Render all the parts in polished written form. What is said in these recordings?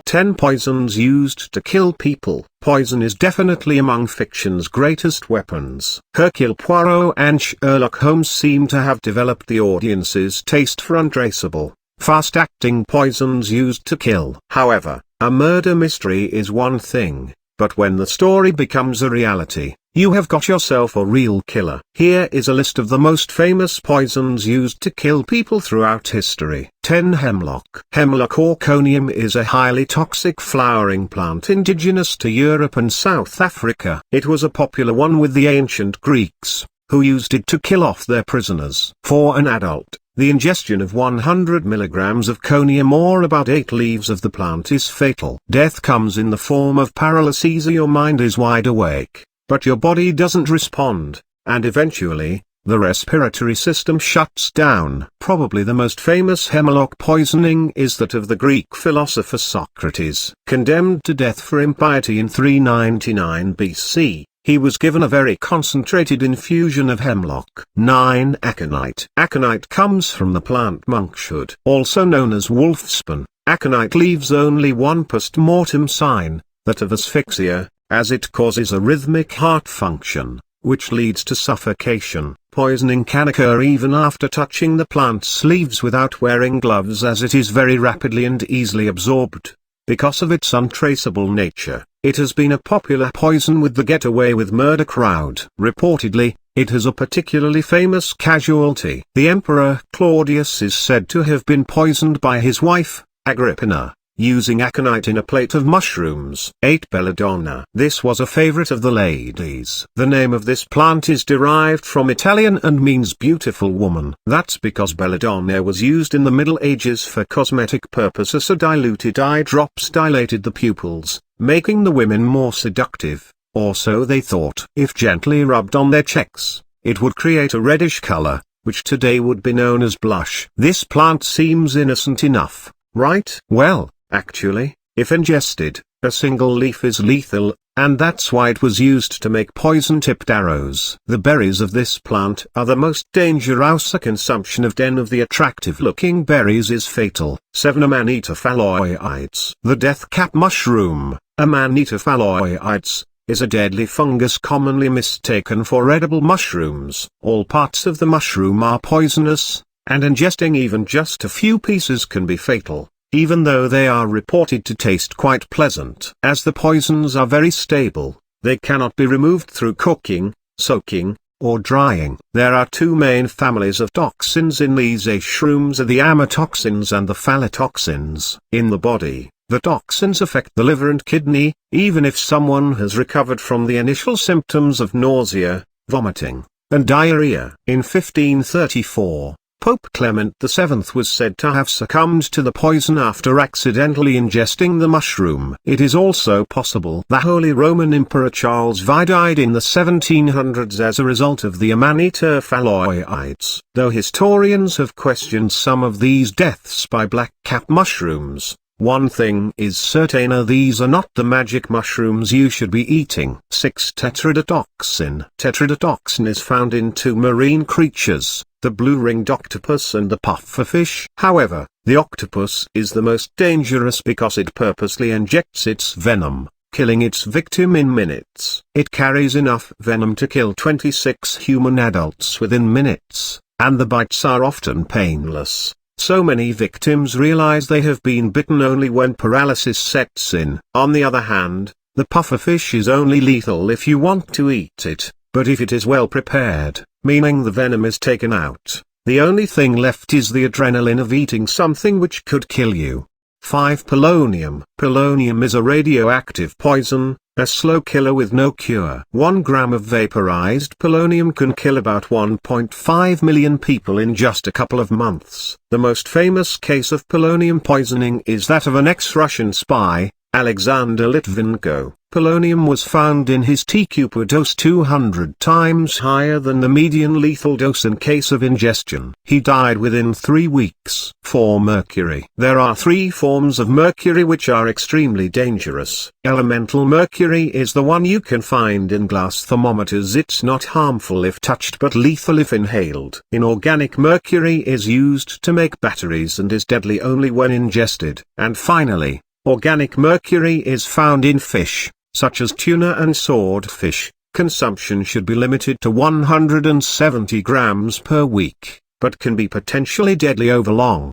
10 poisons used to kill people. Poison is definitely among fiction's greatest weapons. Hercule Poirot and Sherlock Holmes seem to have developed the audience's taste for untraceable, fast-acting poisons used to kill. However, a murder mystery is one thing, but when the story becomes a reality, you have got yourself a real killer. Here is a list of the most famous poisons used to kill people throughout history. 10. Hemlock. Hemlock Orconium is a highly toxic flowering plant indigenous to Europe and South Africa. It was a popular one with the ancient Greeks, who used it to kill off their prisoners. For an adult, the ingestion of 100 milligrams of conium or about 8 leaves of the plant is fatal. Death comes in the form of paralysis. Your mind is wide awake, but your body doesn't respond, and eventually, the respiratory system shuts down. Probably the most famous hemlock poisoning is that of the Greek philosopher Socrates. Condemned to death for impiety in 399 BC, he was given a very concentrated infusion of hemlock. 9. Aconite. Aconite comes from the plant monkshood, also known as wolfsbane. Aconite leaves only one post-mortem sign, that of asphyxia, as it causes a rhythmic heart function, which leads to suffocation. Poisoning can occur even after touching the plant's leaves without wearing gloves, as it is very rapidly and easily absorbed. Because of its untraceable nature, it has been a popular poison with the get-away with murder crowd. Reportedly, it has a particularly famous casualty. The Emperor Claudius is said to have been poisoned by his wife, Agrippina, using aconite in a plate of mushrooms. 8. Belladonna. This was a favorite of the ladies. The name of this plant is derived from Italian and means beautiful woman. That's because belladonna was used in the Middle Ages for cosmetic purposes. A diluted eye drops dilated the pupils, making the women more seductive, or so they thought. If gently rubbed on their cheeks, it would create a reddish color, which today would be known as blush. This plant seems innocent enough, right? Well, actually, if ingested, a single leaf is lethal, and that's why it was used to make poison-tipped arrows. The berries of this plant are the most dangerous. A consumption of 10 of the attractive-looking berries is fatal. 7. Amanita phalloides. The death cap mushroom, Amanita phalloides, is a deadly fungus commonly mistaken for edible mushrooms. All parts of the mushroom are poisonous, and ingesting even just a few pieces can be fatal, even though they are reported to taste quite pleasant. As the poisons are very stable, they cannot be removed through cooking, soaking, or drying. There are two main families of toxins in these shrooms: the amatoxins and the phallotoxins. In the body, the toxins affect the liver and kidney, even if someone has recovered from the initial symptoms of nausea, vomiting, and diarrhea. In 1534, Pope Clement VII was said to have succumbed to the poison after accidentally ingesting the mushroom. It is also possible the Holy Roman Emperor Charles V died in the 1700s as a result of the Amanita phalloides. Though historians have questioned some of these deaths by black-cap mushrooms, one thing is certain: these are not the magic mushrooms you should be eating. 6. Tetrodotoxin. Tetrodotoxin is found in two marine creatures, the blue-ringed octopus and the pufferfish. However, the octopus is the most dangerous because it purposely injects its venom, killing its victim in minutes. It carries enough venom to kill 26 human adults within minutes, and the bites are often painless. So many victims realize they have been bitten only when paralysis sets in. On the other hand, the pufferfish is only lethal if you want to eat it, but if it is well prepared, meaning the venom is taken out, the only thing left is the adrenaline of eating something which could kill you. 5. Polonium. Polonium is a radioactive poison, a slow killer with no cure. 1 gram of vaporized polonium can kill about 1.5 million people in just a couple of months. The most famous case of polonium poisoning is that of an ex-Russian spy, Alexander Litvinenko. Polonium was found in his TQ, a dose 200 times higher than the median lethal dose in case of ingestion. He died within 3 weeks. 4. Mercury. There are 3 forms of mercury which are extremely dangerous. Elemental mercury is the one you can find in glass thermometers. It's not harmful if touched but lethal if inhaled. Inorganic mercury is used to make batteries and is deadly only when ingested. And finally, Organic mercury is found in fish, such as tuna and swordfish. Consumption should be limited to 170 grams per week, but can be potentially deadly over long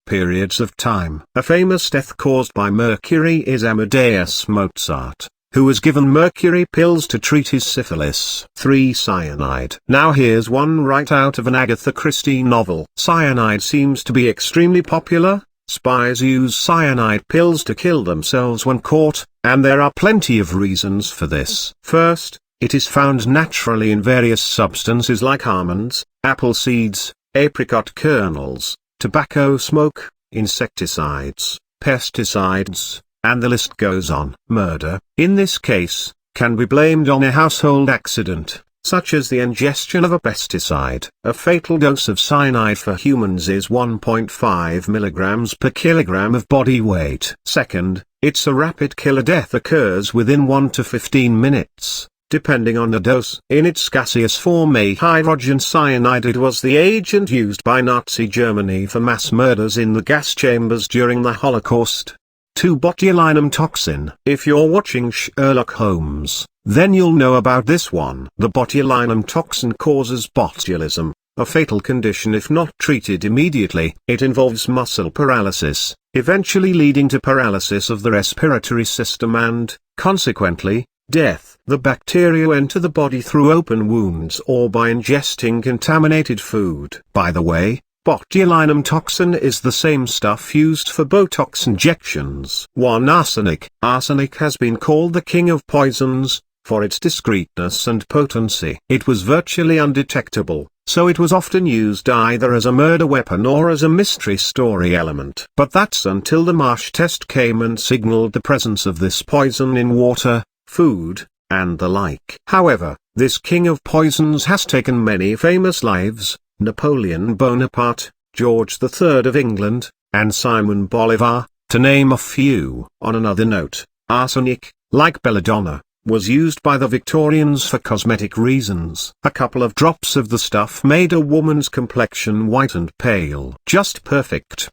periods of time. A famous death caused by mercury is Amadeus Mozart, who was given mercury pills to treat his syphilis. 3. Cyanide. Now here's one right out of an Agatha Christie novel. Cyanide seems to be extremely popular. Spies use cyanide pills to kill themselves when caught, and there are plenty of reasons for this. First, it is found naturally in various substances like almonds, apple seeds, apricot kernels, tobacco smoke, insecticides, pesticides, and the list goes on. Murder, in this case, can be blamed on a household accident, such as the ingestion of a pesticide. A fatal dose of cyanide for humans is 1.5 milligrams per kilogram of body weight. Second, it's a rapid killer. Death occurs within 1 to 15 minutes. Depending on the dose. In its gaseous form, a hydrogen cyanide, it was the agent used by Nazi Germany for mass murders in the gas chambers during the Holocaust. 2. Botulinum toxin. If you're watching Sherlock Holmes, then you'll know about this one. The botulinum toxin causes botulism, a fatal condition if not treated immediately. It involves muscle paralysis, eventually leading to paralysis of the respiratory system and, consequently, death. The bacteria enter the body through open wounds or by ingesting contaminated food. By the way, botulinum toxin is the same stuff used for Botox injections. 1. Arsenic. Arsenic has been called the king of poisons, for its discreetness and potency. It was virtually undetectable, so it was often used either as a murder weapon or as a mystery story element. But that's until the Marsh test came and signaled the presence of this poison in water, food, and the like. However, this king of poisons has taken many famous lives: Napoleon Bonaparte, George III of England, and Simon Bolivar, to name a few. On another note, arsenic, like belladonna, was used by the Victorians for cosmetic reasons. A couple of drops of the stuff made a woman's complexion white and pale. Just perfect.